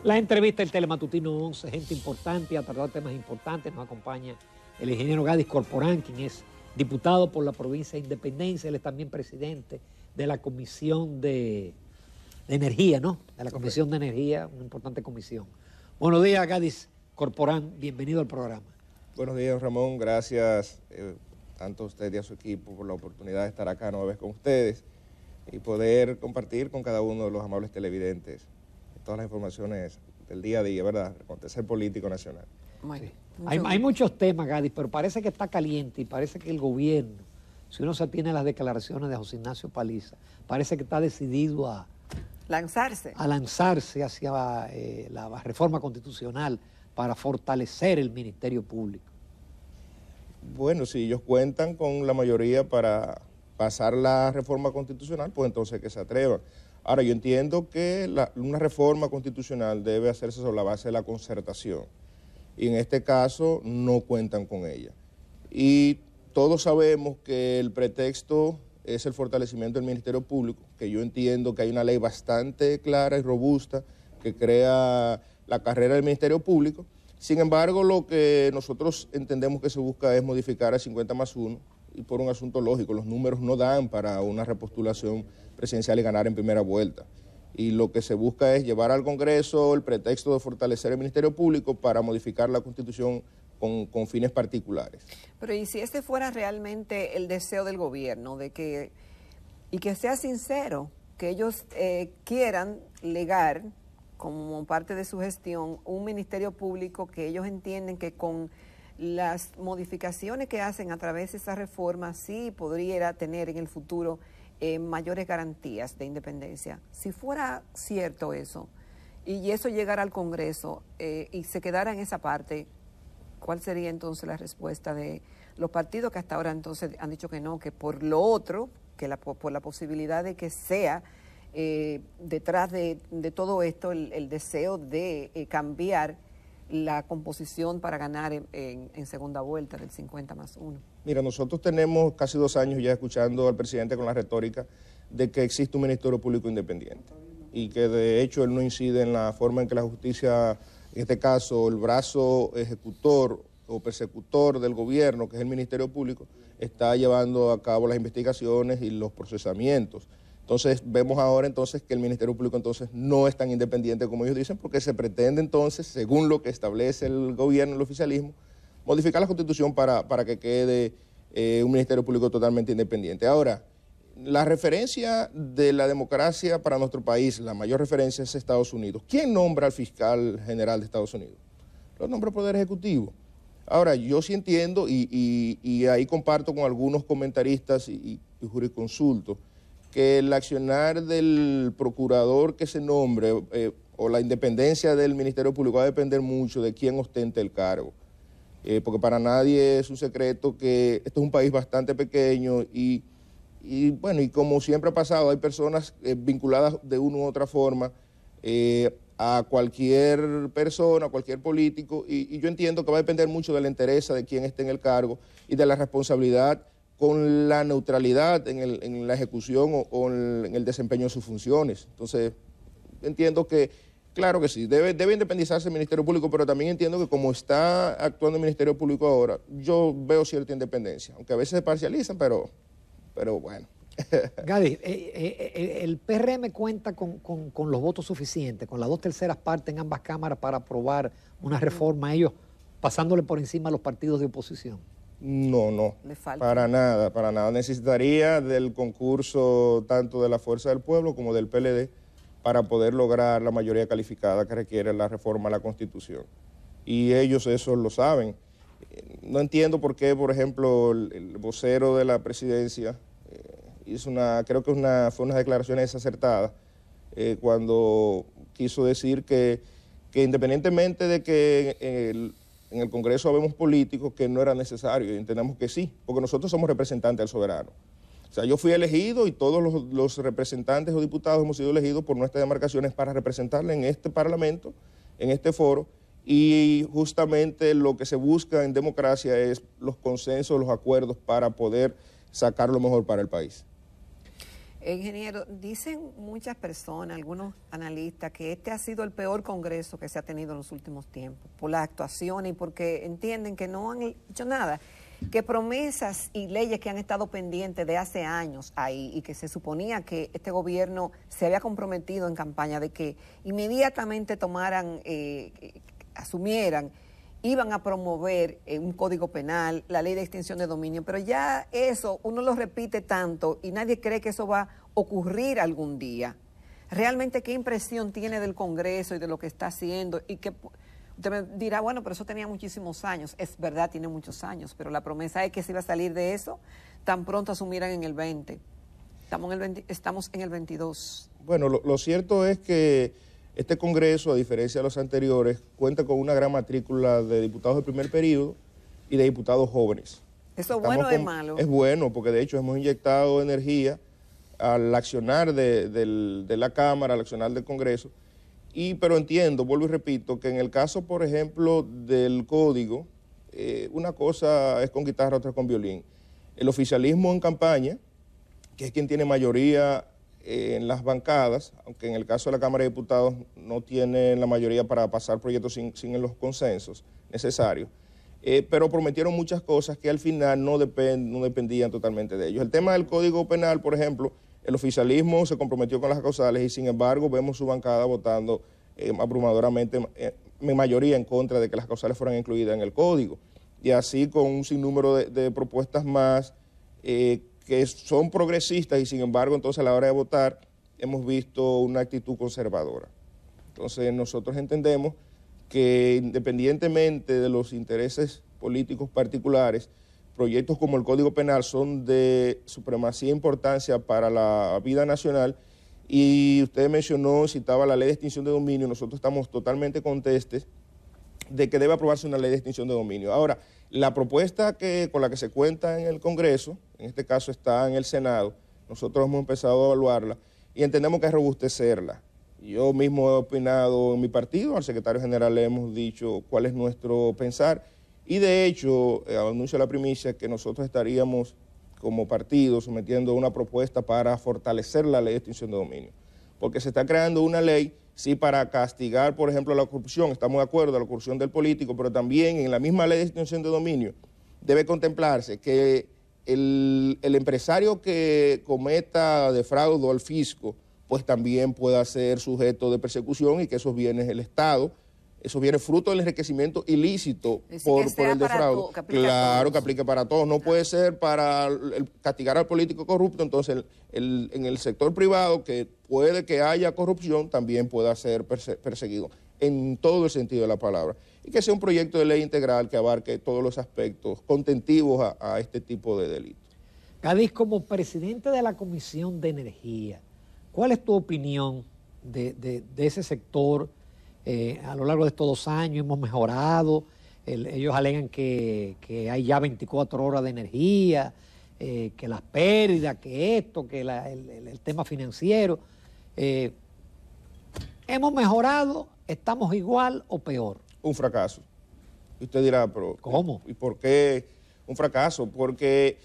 La entrevista del Telematutino 11, gente importante, a tratar temas importantes. Nos acompaña el ingeniero Gadis Corporán, quien es diputado por la provincia de Independencia. Él es también presidente de la Comisión de Energía, ¿no? De la Comisión de Energía, una importante comisión. Buenos días, Gadis Corporán. Bienvenido al programa. Buenos días, Ramón. Gracias tanto a usted y a su equipo por la oportunidad de estar acá nueva vez con ustedes y poder compartir con cada uno de los amables televidentes todas las informaciones del día a día, ¿verdad? El acontecer político nacional. Sí. Hay muchos temas, Gadis, pero parece que está caliente y parece que el gobierno, si uno se atiene a las declaraciones de José Ignacio Paliza, parece que está decidido a lanzarse hacia la reforma constitucional para fortalecer el Ministerio Público. Bueno, si ellos cuentan con la mayoría para pasar la reforma constitucional, pues entonces que se atrevan. Ahora, yo entiendo que una reforma constitucional debe hacerse sobre la base de la concertación, y en este caso no cuentan con ella. Y todos sabemos que el pretexto es el fortalecimiento del Ministerio Público, que yo entiendo que hay una ley bastante clara y robusta que crea la carrera del Ministerio Público. Sin embargo, lo que nosotros entendemos que se busca es modificar a 50+1, y por un asunto lógico, los números no dan para una repostulación presidencial y ganar en primera vuelta. Y lo que se busca es llevar al Congreso el pretexto de fortalecer el Ministerio Público para modificar la Constitución con fines particulares. Pero ¿y si ese fuera realmente el deseo del gobierno, que sea sincero, que ellos quieran legar como parte de su gestión un Ministerio Público que ellos entienden que con las modificaciones que hacen a través de esa reforma sí podría tener en el futuro mayores garantías de independencia? Si fuera cierto eso, y eso llegara al Congreso y se quedara en esa parte, ¿cuál sería entonces la respuesta de los partidos que hasta ahora entonces han dicho que no, que por lo otro, que por la posibilidad de que sea detrás de todo esto el deseo de cambiar la composición para ganar en segunda vuelta del 50+1? Mira, nosotros tenemos casi 2 años ya escuchando al presidente con la retórica de que existe un Ministerio Público independiente y que de hecho él no incide en la forma en que la justicia, en este caso el brazo ejecutor o persecutor del gobierno, que es el Ministerio Público, está llevando a cabo las investigaciones y los procesamientos. Entonces vemos ahora entonces que el Ministerio Público entonces no es tan independiente como ellos dicen, porque se pretende entonces, según lo que establece el gobierno, el oficialismo, modificar la Constitución para que quede un Ministerio Público totalmente independiente. Ahora, la referencia de la democracia para nuestro país, la mayor referencia es Estados Unidos. ¿Quién nombra al fiscal general de Estados Unidos? Lo nombra el Poder Ejecutivo. Ahora, yo sí entiendo y ahí comparto con algunos comentaristas y jurisconsultos que el accionar del procurador que se nombre o la independencia del Ministerio Público va a depender mucho de quién ostente el cargo. Porque para nadie es un secreto que esto es un país bastante pequeño y bueno, y como siempre ha pasado, hay personas vinculadas de una u otra forma a cualquier persona, a cualquier político, y yo entiendo que va a depender mucho de la entereza de quién esté en el cargo y de la responsabilidad con la neutralidad en la ejecución o en el desempeño de sus funciones. Entonces, entiendo que, claro que sí, debe independizarse el Ministerio Público, pero también entiendo que como está actuando el Ministerio Público ahora, yo veo cierta independencia, aunque a veces se parcializan, pero bueno. Gadis, el PRM cuenta con los votos suficientes, con las 2/3 partes en ambas cámaras para aprobar una reforma, ellos pasándole por encima a los partidos de oposición. No, para nada. Necesitaría del concurso tanto de la Fuerza del Pueblo como del PLD para poder lograr la mayoría calificada que requiere la reforma a la Constitución. Y ellos eso lo saben. No entiendo por qué, por ejemplo, el vocero de la presidencia hizo creo que fue unas declaraciones desacertadas cuando quiso decir que independientemente de que en el Congreso habemos políticos, que no era necesario, y entendemos que sí, porque nosotros somos representantes del soberano. O sea, yo fui elegido y todos los representantes o diputados hemos sido elegidos por nuestras demarcaciones para representarle en este Parlamento, en este foro, y justamente lo que se busca en democracia es los consensos, los acuerdos para poder sacar lo mejor para el país. Ingeniero, dicen muchas personas, algunos analistas, que este ha sido el peor congreso que se ha tenido en los últimos tiempos, por las actuaciones y porque entienden que no han hecho nada, que promesas y leyes que han estado pendientes de hace años ahí y que se suponía que este gobierno se había comprometido en campaña de que inmediatamente tomaran, asumieran, iban a promover un código penal, la ley de extinción de dominio, pero ya eso uno lo repite tanto y nadie cree que eso va a ocurrir algún día. Realmente, ¿qué impresión tiene del Congreso y de lo que está haciendo? Y que usted me dirá, bueno, pero eso tenía muchísimos años. Es verdad, tiene muchos años, pero la promesa es que se iba a salir de eso tan pronto asumieran en el 20. Estamos en el 22. Bueno, lo cierto es que este Congreso, a diferencia de los anteriores, cuenta con una gran matrícula de diputados de primer periodo y de diputados jóvenes. ¿Eso es bueno o es malo? Es bueno, porque de hecho hemos inyectado energía al accionar de la Cámara, al accionar del Congreso, pero entiendo, vuelvo y repito, que en el caso, por ejemplo, del Código, una cosa es con guitarra, otra con violín. El oficialismo en campaña, que es quien tiene mayoría en las bancadas, aunque en el caso de la Cámara de Diputados no tienen la mayoría para pasar proyectos sin los consensos necesarios, pero prometieron muchas cosas que al final no dependían totalmente de ellos. El tema del Código Penal, por ejemplo, el oficialismo se comprometió con las causales y sin embargo vemos su bancada votando abrumadoramente, en mayoría en contra de que las causales fueran incluidas en el Código. Y así con un sinnúmero de propuestas más que son progresistas y sin embargo entonces a la hora de votar hemos visto una actitud conservadora. Entonces nosotros entendemos que independientemente de los intereses políticos particulares, proyectos como el Código Penal son de supremacía e importancia para la vida nacional y usted mencionó, citaba la ley de extinción de dominio, nosotros estamos totalmente contestes de que debe aprobarse una ley de extinción de dominio. Ahora, la propuesta con la que se cuenta en el Congreso, en este caso está en el Senado, nosotros hemos empezado a evaluarla y entendemos que es robustecerla. Yo mismo he opinado en mi partido, al secretario general le hemos dicho cuál es nuestro pensar y de hecho, anuncio la primicia que nosotros estaríamos como partido sometiendo una propuesta para fortalecer la ley de extinción de dominio, porque se está creando una ley sí para castigar, por ejemplo, la corrupción, estamos de acuerdo, la corrupción del político, pero también en la misma ley de extinción de dominio debe contemplarse que el empresario que cometa defraudo al fisco, pues también pueda ser sujeto de persecución y que esos bienes el Estado, esos bienes fruto del enriquecimiento ilícito por el defraude. Claro, que aplique para todos. No puede ser para castigar al político corrupto, entonces en el sector privado que puede que haya corrupción también pueda ser perseguido en todo el sentido de la palabra. Y que sea un proyecto de ley integral que abarque todos los aspectos contentivos a este tipo de delitos. Cádiz, como presidente de la Comisión de Energía, ¿cuál es tu opinión de ese sector? A lo largo de estos 2 años hemos mejorado, ellos alegan que hay ya 24 horas de energía, que las pérdidas, que esto, que el tema financiero. ¿Hemos mejorado? ¿Estamos igual o peor? Un fracaso. Y usted dirá, pero ¿cómo? ¿Y por qué un fracaso? Porque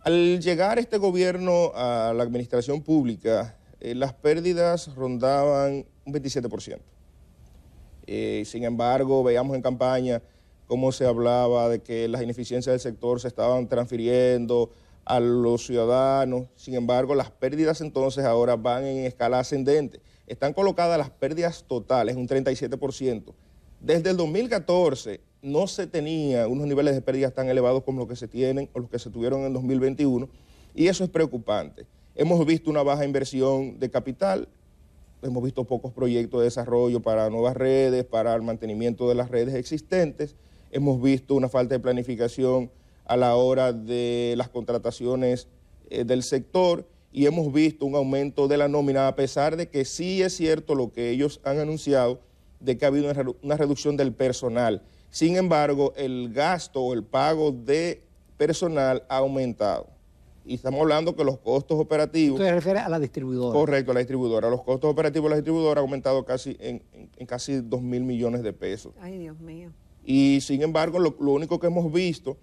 al llegar este gobierno a la administración pública, las pérdidas rondaban un 27%. Sin embargo, veíamos en campaña cómo se hablaba de que las ineficiencias del sector se estaban transfiriendo a los ciudadanos. Sin embargo, las pérdidas entonces ahora van en escala ascendente. Están colocadas las pérdidas totales, un 37%. Desde el 2014 no se tenían unos niveles de pérdidas tan elevados como los que se tienen o los que se tuvieron en 2021 y eso es preocupante. Hemos visto una baja inversión de capital. Hemos visto pocos proyectos de desarrollo para nuevas redes, para el mantenimiento de las redes existentes. Hemos visto una falta de planificación a la hora de las contrataciones del sector y hemos visto un aumento de la nómina, a pesar de que sí es cierto lo que ellos han anunciado, de que ha habido una reducción del personal. Sin embargo, el gasto o el pago de personal ha aumentado. Y estamos hablando que los costos operativos... ¿Usted se refiere a la distribuidora? Correcto, a la distribuidora. Los costos operativos de la distribuidora han aumentado casi en casi 2.000 millones de pesos. Ay, Dios mío. Y sin embargo, lo único que hemos visto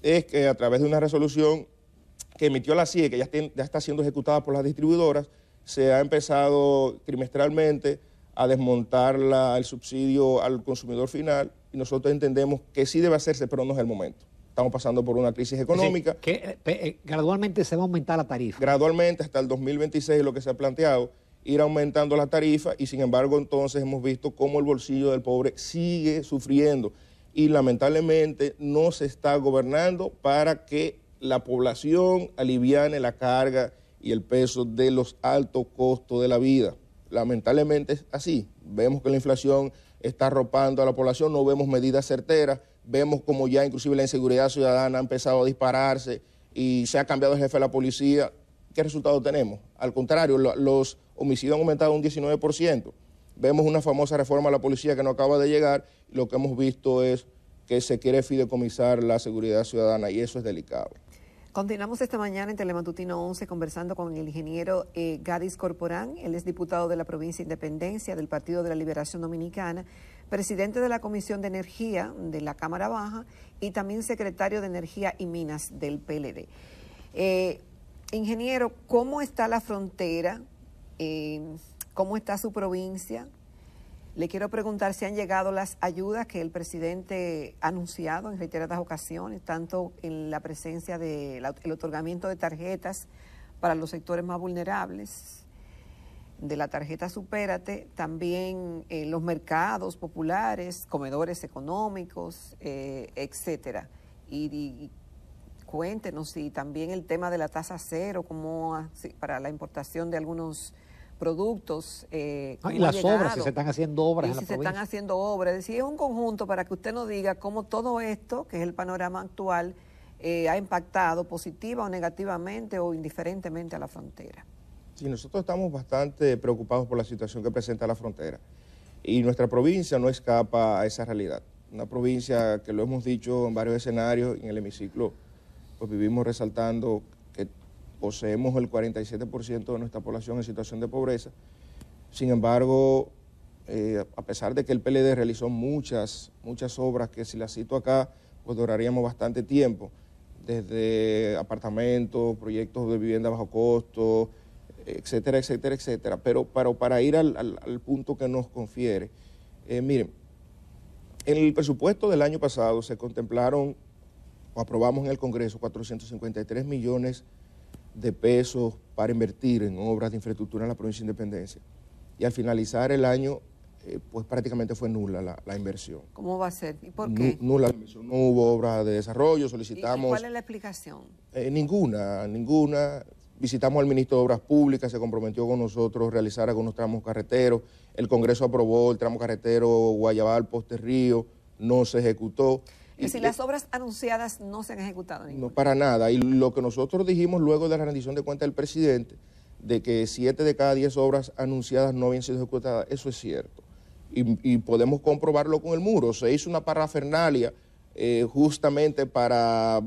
es que a través de una resolución que emitió la CIE, que ya está siendo ejecutada por las distribuidoras, se ha empezado trimestralmente a desmontar el subsidio al consumidor final, y nosotros entendemos que sí debe hacerse, pero no es el momento. Estamos pasando por una crisis económica. Es decir, que gradualmente se va a aumentar la tarifa. Gradualmente, hasta el 2026 es lo que se ha planteado, ir aumentando la tarifa, y sin embargo entonces hemos visto cómo el bolsillo del pobre sigue sufriendo, y lamentablemente no se está gobernando para que la población aliviane la carga y el peso de los altos costos de la vida. Lamentablemente es así. Vemos que la inflación está arropando a la población, no vemos medidas certeras, vemos como ya inclusive la inseguridad ciudadana ha empezado a dispararse y se ha cambiado el jefe de la policía. ¿Qué resultado tenemos? Al contrario, los homicidios han aumentado un 19%. Vemos una famosa reforma a la policía que no acaba de llegar, y lo que hemos visto es que se quiere fideicomisar la seguridad ciudadana, y eso es delicado. Continuamos esta mañana en Telematutino 11 conversando con el ingeniero Gadis Corporán. Él es diputado de la provincia de Independencia del Partido de la Liberación Dominicana, presidente de la Comisión de Energía de la Cámara Baja y también secretario de Energía y Minas del PLD. Ingeniero, ¿cómo está la frontera? ¿Cómo está su provincia? Le quiero preguntar si han llegado las ayudas que el presidente ha anunciado en reiteradas ocasiones, tanto en la presencia del otorgamiento de tarjetas para los sectores más vulnerables, de la tarjeta Supérate, también los mercados populares, comedores económicos, etcétera. Y cuéntenos si también el tema de la tasa cero, como para la importación de algunos productos. Y las obras, si se están haciendo obras en la provincia. Si se están haciendo obras, es decir, es un conjunto para que usted nos diga cómo todo esto, que es el panorama actual, ha impactado positiva o negativamente o indiferentemente a la frontera. Sí, nosotros estamos bastante preocupados por la situación que presenta la frontera, y nuestra provincia no escapa a esa realidad. Una provincia que lo hemos dicho en varios escenarios, en el hemiciclo pues vivimos resaltando que poseemos el 47% de nuestra población en situación de pobreza. Sin embargo, a pesar de que el PLD realizó muchas obras que, si las cito acá, pues duraríamos bastante tiempo, desde apartamentos, proyectos de vivienda a bajo costo, etcétera, etcétera, etcétera. Pero para ir al punto que nos confiere, miren, en el presupuesto del año pasado se contemplaron o aprobamos en el Congreso 453 millones de pesos para invertir en obras de infraestructura en la provincia de Independencia. Y al finalizar el año, pues prácticamente fue nula la inversión. ¿Cómo va a ser? ¿Y por qué? Nula la inversión, no hubo obras de desarrollo, solicitamos... ¿Y cuál es la explicación? Ninguna. Visitamos al ministro de Obras Públicas, se comprometió con nosotros a realizar algunos tramos carreteros. El Congreso aprobó el tramo carretero Guayabal, Poste Río, no se ejecutó. Es decir, las obras anunciadas no se han ejecutado ninguna. No, para nada. Y lo que nosotros dijimos luego de la rendición de cuentas del presidente, de que 7 de cada 10 obras anunciadas no habían sido ejecutadas, eso es cierto. Y podemos comprobarlo con el muro. Se hizo una parafernalia justamente para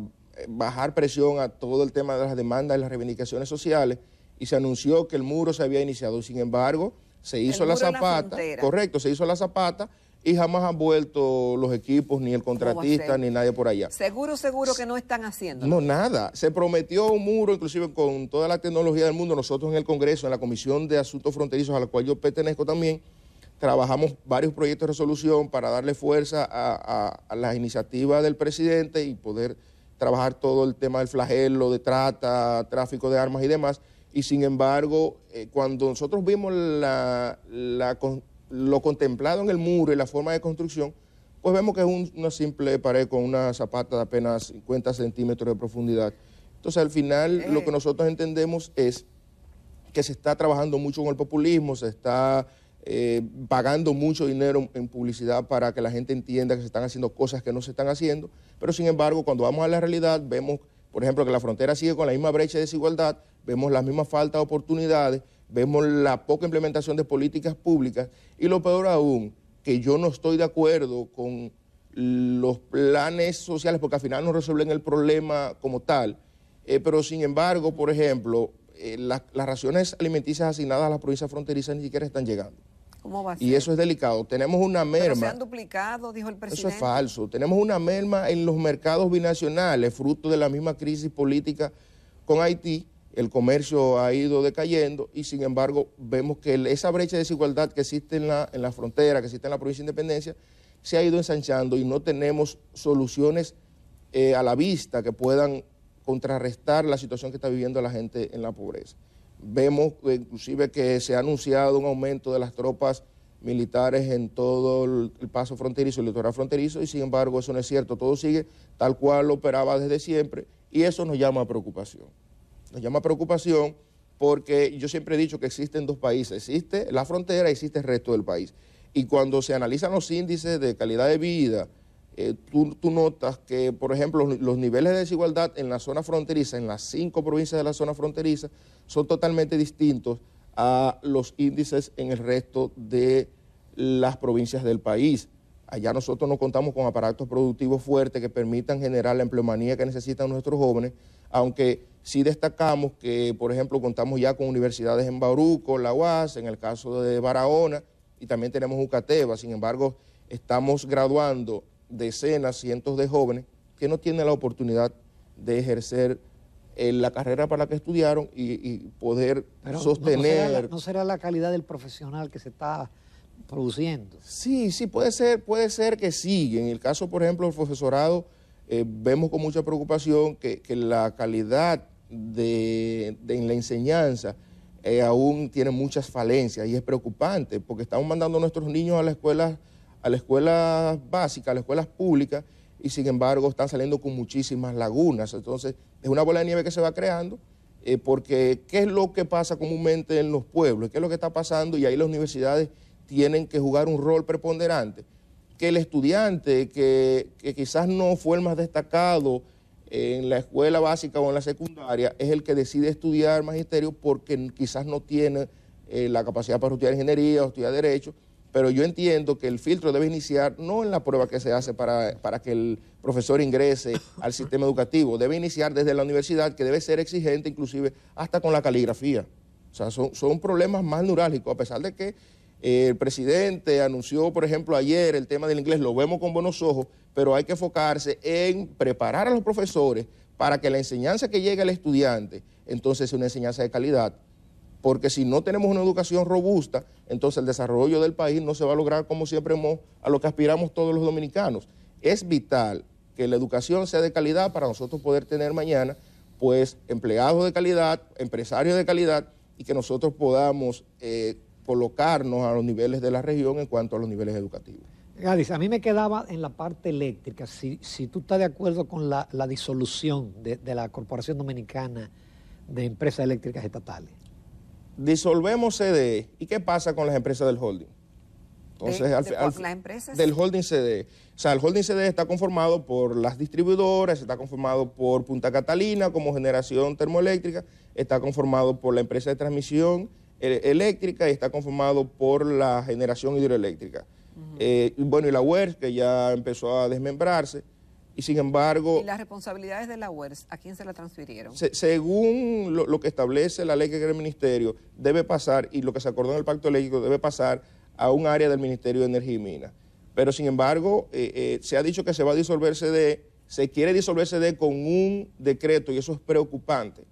bajar presión a todo el tema de las demandas y las reivindicaciones sociales, y se anunció que el muro se había iniciado. Sin embargo, se hizo la zapata, correcto, se hizo la zapata, y jamás han vuelto los equipos, ni el contratista, ni nadie por allá. Seguro que no están haciendo. No, nada. Se prometió un muro, inclusive con toda la tecnología del mundo. Nosotros en el Congreso, en la Comisión de Asuntos Fronterizos, a la cual yo pertenezco también, trabajamos varios proyectos de resolución para darle fuerza a las iniciativas del presidente y poder trabajar todo el tema del flagelo, de trata, tráfico de armas y demás. Y sin embargo, cuando nosotros vimos lo contemplado en el muro y la forma de construcción, pues vemos que es una simple pared con una zapata de apenas 50 centímetros de profundidad. Entonces, al final, lo que nosotros entendemos es que se está trabajando mucho con el populismo, se está pagando mucho dinero en publicidad para que la gente entienda que se están haciendo cosas que no se están haciendo, pero sin embargo, cuando vamos a la realidad, vemos, por ejemplo, que la frontera sigue con la misma brecha de desigualdad, vemos las mismas faltas de oportunidades, vemos la poca implementación de políticas públicas, y lo peor aún, que yo no estoy de acuerdo con los planes sociales, porque al final no resuelven el problema como tal, pero sin embargo, por ejemplo, las raciones alimenticias asignadas a las provincias fronterizas ni siquiera están llegando. ¿Cómo va a ser? Y eso es delicado. Tenemos una merma. Pero se han duplicado, dijo el presidente. Eso es falso. Tenemos una merma en los mercados binacionales, fruto de la misma crisis política con Haití, el comercio ha ido decayendo y sin embargo vemos que esa brecha de desigualdad que existe en la frontera, que existe en la provincia de Independencia, se ha ido ensanchando y no tenemos soluciones a la vista que puedan contrarrestar la situación que está viviendo la gente en la pobreza. Vemos inclusive que se ha anunciado un aumento de las tropas militares en todo el paso fronterizo, el litoral fronterizo, y sin embargo eso no es cierto, todo sigue tal cual lo operaba desde siempre y eso nos llama a preocupación. Nos llama a preocupación porque yo siempre he dicho que existen dos países, existe la frontera y existe el resto del país. Y cuando se analizan los índices de calidad de vida, tú notas que, por ejemplo, los niveles de desigualdad en la zona fronteriza, en las 5 provincias de la zona fronteriza, son totalmente distintos a los índices en el resto de las provincias del país. Allá nosotros no contamos con aparatos productivos fuertes que permitan generar la empleomanía que necesitan nuestros jóvenes, aunque sí destacamos que, por ejemplo, contamos ya con universidades en Bauruco, la UAS, en el caso de Barahona, y también tenemos Ucateba. Sin embargo, estamos graduando decenas, cientos de jóvenes que no tienen la oportunidad de ejercer la carrera para la que estudiaron y poder sostener... ¿No será la calidad del profesional que se está produciendo? Sí, puede ser que sí. En el caso, por ejemplo, del profesorado, vemos con mucha preocupación que la calidad en la enseñanza aún tiene muchas falencias y es preocupante porque estamos mandando a nuestros niños a la escuela básica, a las escuelas públicas, y sin embargo están saliendo con muchísimas lagunas. Entonces es una bola de nieve que se va creando porque ¿qué es lo que pasa comúnmente en los pueblos? ¿Qué es lo que está pasando? Y ahí las universidades tienen que jugar un rol preponderante. Que el estudiante que quizás no fue el más destacado en la escuela básica o en la secundaria es el que decide estudiar magisterio porque quizás no tiene la capacidad para estudiar ingeniería o estudiar derecho. Pero yo entiendo que el filtro debe iniciar no en la prueba que se hace para que el profesor ingrese al sistema educativo, debe iniciar desde la universidad, que debe ser exigente inclusive hasta con la caligrafía. O sea, son problemas más neurálgicos, a pesar de que el presidente anunció, por ejemplo, ayer el tema del inglés, lo vemos con buenos ojos, pero hay que enfocarse en preparar a los profesores para que la enseñanza que llegue al estudiante, entonces sea una enseñanza de calidad. Porque si no tenemos una educación robusta, entonces el desarrollo del país no se va a lograr como siempre a lo que aspiramos todos los dominicanos. Es vital que la educación sea de calidad para nosotros poder tener mañana, pues, empleados de calidad, empresarios de calidad, y que nosotros podamos colocarnos a los niveles de la región en cuanto a los niveles educativos. Gadis, a mí me quedaba en la parte eléctrica, si tú estás de acuerdo con la disolución de la Corporación Dominicana de Empresas Eléctricas Estatales. Disolvemos CDE. ¿Y qué pasa con las empresas del holding? Entonces, ¿las empresas? Del holding CDE. O sea, el holding CDE está conformado por las distribuidoras, está conformado por Punta Catalina como generación termoeléctrica, está conformado por la empresa de transmisión eléctrica y está conformado por la generación hidroeléctrica. Bueno, y la UERS, que ya empezó a desmembrarse. Y sin embargo... ¿Y las responsabilidades de la UERS, a quién se la transfirieron? Según lo que establece la ley que crea el ministerio, debe pasar, y lo que se acordó en el pacto eléctrico, debe pasar a un área del Ministerio de Energía y Minas. Pero sin embargo, se ha dicho que se va a disolver CDE, se quiere disolver CDE con un decreto, y eso es preocupante,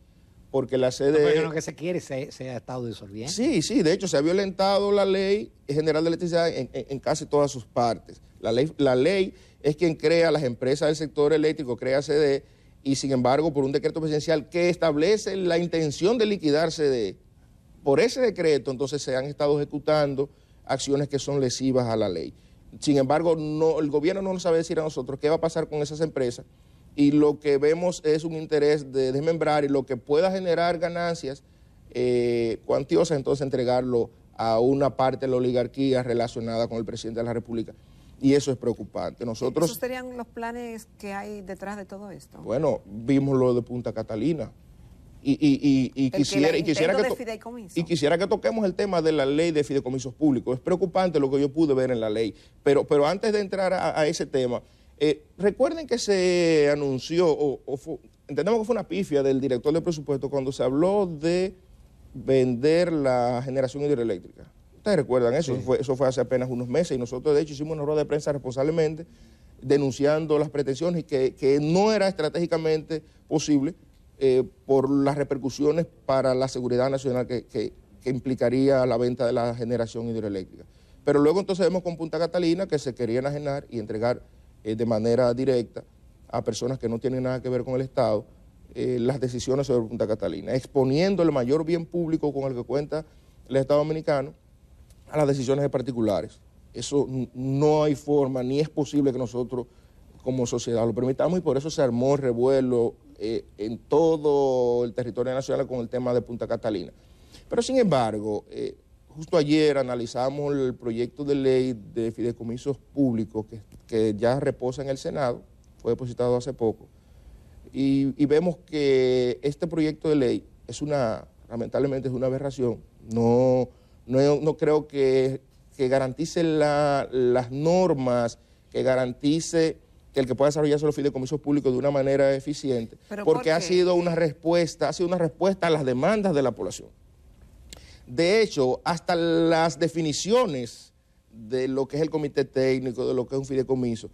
porque la CDE... No, pero no que se quiere, se ha estado disolviendo. Sí, de hecho se ha violentado la ley general de electricidad en casi todas sus partes. La ley es quien crea las empresas del sector eléctrico, crea CDE, y sin embargo por un decreto presidencial que establece la intención de liquidar CDE, por ese decreto entonces se han estado ejecutando acciones que son lesivas a la ley. Sin embargo, el gobierno no nos sabe decir a nosotros qué va a pasar con esas empresas, y lo que vemos es un interés de desmembrar y lo que pueda generar ganancias cuantiosas, entonces entregarlo a una parte de la oligarquía relacionada con el presidente de la República. Y eso es preocupante. ¿Esos serían los planes que hay detrás de todo esto? Bueno, vimos lo de Punta Catalina. Y quisiera que toquemos el tema de la ley de fideicomisos públicos. Es preocupante lo que yo pude ver en la ley. Pero antes de entrar a ese tema, recuerden que se anunció, entendemos que fue una pifia del director de presupuesto cuando se habló de vender la generación hidroeléctrica. ¿Ustedes recuerdan eso? Sí. Eso fue hace apenas unos meses y nosotros de hecho hicimos una rueda de prensa responsablemente denunciando las pretensiones y que no era estratégicamente posible por las repercusiones para la seguridad nacional que implicaría la venta de la generación hidroeléctrica. Pero luego entonces vemos con Punta Catalina que se quería enajenar y entregar de manera directa a personas que no tienen nada que ver con el Estado las decisiones sobre Punta Catalina, exponiendo el mayor bien público con el que cuenta el Estado dominicano a las decisiones de particulares. Eso no hay forma, ni es posible que nosotros como sociedad lo permitamos, y por eso se armó el revuelo en todo el territorio nacional con el tema de Punta Catalina. Pero sin embargo, justo ayer analizamos el proyecto de ley de fideicomisos públicos que ya reposa en el Senado, fue depositado hace poco, y vemos que este proyecto de ley lamentablemente es una aberración. No creo que garantice las normas, que garantice que el que pueda desarrollarse los fideicomisos públicos de una manera eficiente, porque ha sido una respuesta a las demandas de la población. De hecho, hasta las definiciones de lo que es el comité técnico, de lo que es un fideicomiso,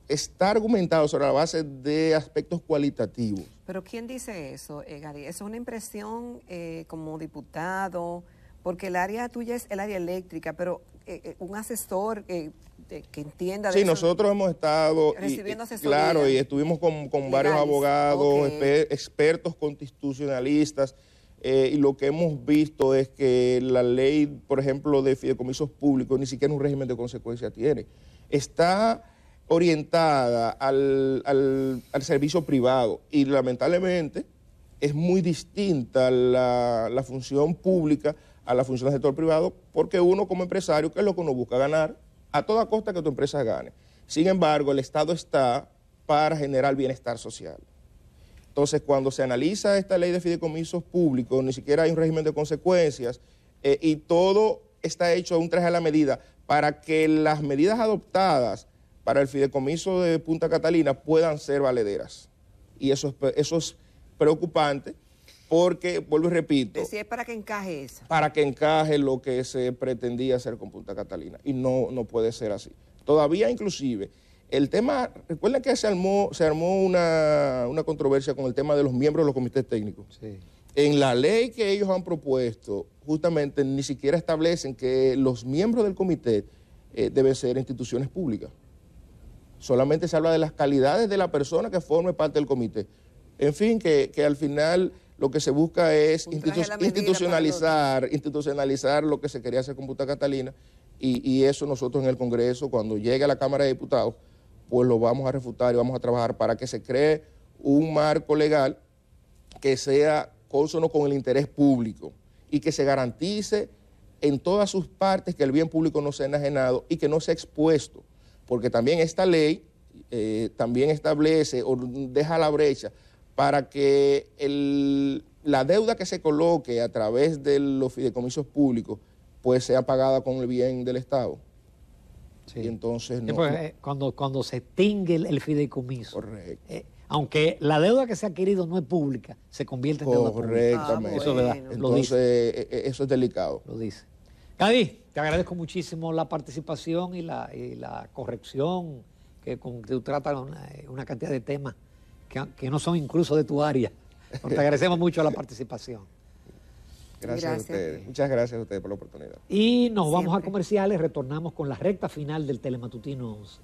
está argumentado sobre la base de aspectos cualitativos. ¿Pero quién dice eso, Gary? ¿Es una impresión como diputado? Porque el área tuya es el área eléctrica, pero un asesor que entienda de sí, eso. Nosotros hemos estado recibiendo asesoría. Claro, y estuvimos con varios abogados, expertos constitucionalistas, y lo que hemos visto es que la ley, por ejemplo, de fideicomisos públicos, ni siquiera un régimen de consecuencia tiene. Está orientada al servicio privado, y lamentablemente es muy distinta la función pública a la función del sector privado, porque uno como empresario, ¿qué es lo que uno busca? Ganar a toda costa, que tu empresa gane. Sin embargo, el Estado está para generar bienestar social. Entonces, cuando se analiza esta ley de fideicomisos públicos, ni siquiera hay un régimen de consecuencias, y todo está hecho a un traje a la medida para que las medidas adoptadas para el fideicomiso de Punta Catalina puedan ser valederas. Y eso es preocupante, porque, vuelvo y repito... Es para que encaje eso. Para que encaje lo que se pretendía hacer con Punta Catalina, y no puede ser así. Todavía, inclusive, el tema... Recuerden que se armó una controversia con el tema de los miembros de los comités técnicos. Sí. En la ley que ellos han propuesto, justamente ni siquiera establecen que los miembros del comité deben ser instituciones públicas. Solamente se habla de las calidades de la persona que forme parte del comité. En fin, que al final lo que se busca es institucionalizar lo que se quería hacer con Punta Catalina, y eso nosotros en el Congreso, cuando llegue a la Cámara de Diputados, pues lo vamos a refutar y vamos a trabajar para que se cree un marco legal que sea cónsono con el interés público y que se garantice en todas sus partes que el bien público no sea enajenado y que no sea expuesto, porque también esta ley también establece o deja la brecha para que la deuda que se coloque a través de los fideicomisos públicos pues sea pagada con el bien del Estado. Sí. Y entonces no, pues, cuando se extingue el fideicomiso, correcto. Aunque la deuda que se ha adquirido no es pública, se convierte en deuda pública. Correctamente. Eso es verdad. Entonces, eso es delicado. Lo dice. Gadi, te agradezco muchísimo la participación y la corrección que tú tratas una cantidad de temas que no son incluso de tu área. Te agradecemos mucho la participación. Gracias a ustedes. Muchas gracias a ustedes por la oportunidad. Y nos vamos a comerciales, retornamos con la recta final del Telematutinos